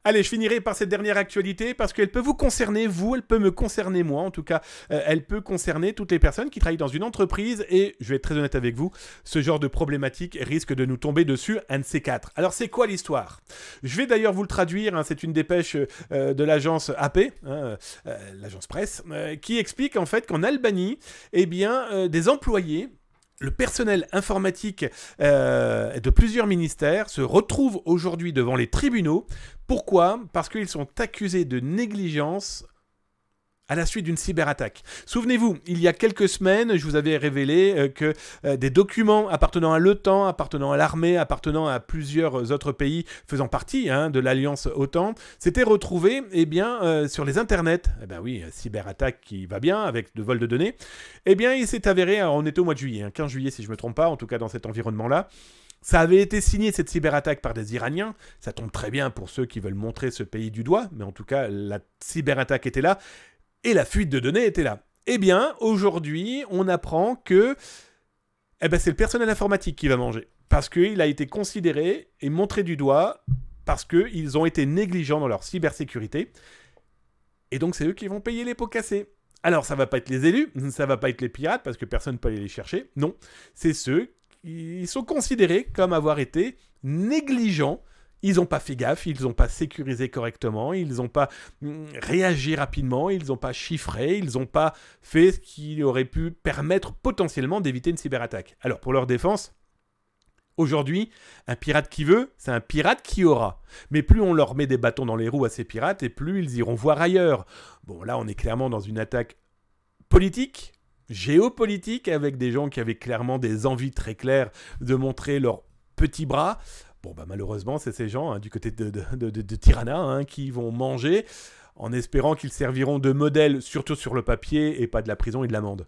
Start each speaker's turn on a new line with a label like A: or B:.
A: Allez, je finirai par cette dernière actualité parce qu'elle peut vous concerner, vous, elle peut me concerner moi, en tout cas, elle peut concerner toutes les personnes qui travaillent dans une entreprise et, je vais être très honnête avec vous, ce genre de problématique risque de nous tomber dessus un de ces quatre. Alors, c'est quoi l'histoire? Je vais d'ailleurs vous le traduire, hein, c'est une dépêche de l'agence AP, hein, l'agence presse, qui explique en fait qu'en Albanie, eh bien, des employés, le personnel informatique de plusieurs ministères se retrouve aujourd'hui devant les tribunaux. Pourquoi? Parce qu'ils sont accusés de négligence à la suite d'une cyberattaque. Souvenez-vous, il y a quelques semaines, je vous avais révélé que des documents appartenant à l'OTAN, appartenant à l'armée, appartenant à plusieurs autres pays faisant partie de l'alliance OTAN, s'étaient retrouvés sur les internets. Eh bien oui, cyberattaque qui va bien avec de vol de données. Eh bien, il s'est avéré, alors on était au mois de juillet, 15 juillet si je ne me trompe pas, en tout cas dans cet environnement-là. Ça avait été signé, cette cyberattaque, par des Iraniens. Ça tombe très bien pour ceux qui veulent montrer ce pays du doigt, mais en tout cas, la cyberattaque était là. Et la fuite de données était là. Eh bien, aujourd'hui, on apprend que c'est le personnel informatique qui va manger. Parce qu'il a été considéré et montré du doigt parce qu'ils ont été négligents dans leur cybersécurité. Et donc, c'est eux qui vont payer les pots cassés. Alors, ça ne va pas être les élus, ça ne va pas être les pirates, parce que personne ne peut aller les chercher. Non, c'est ceux qui sont considérés comme avoir été négligents. Ils n'ont pas fait gaffe, ils n'ont pas sécurisé correctement, ils n'ont pas réagi rapidement, ils n'ont pas chiffré, ils n'ont pas fait ce qui aurait pu permettre potentiellement d'éviter une cyberattaque. Alors, pour leur défense, aujourd'hui, un pirate qui veut, c'est un pirate qui aura. Mais plus on leur met des bâtons dans les roues à ces pirates, et plus ils iront voir ailleurs. Bon, là, on est clairement dans une attaque politique, géopolitique, avec des gens qui avaient clairement des envies très claires de montrer leurs petits bras. Bon, malheureusement, c'est ces gens du côté de Tirana qui vont manger en espérant qu'ils serviront de modèle, surtout sur le papier, et pas de la prison et de l'amende.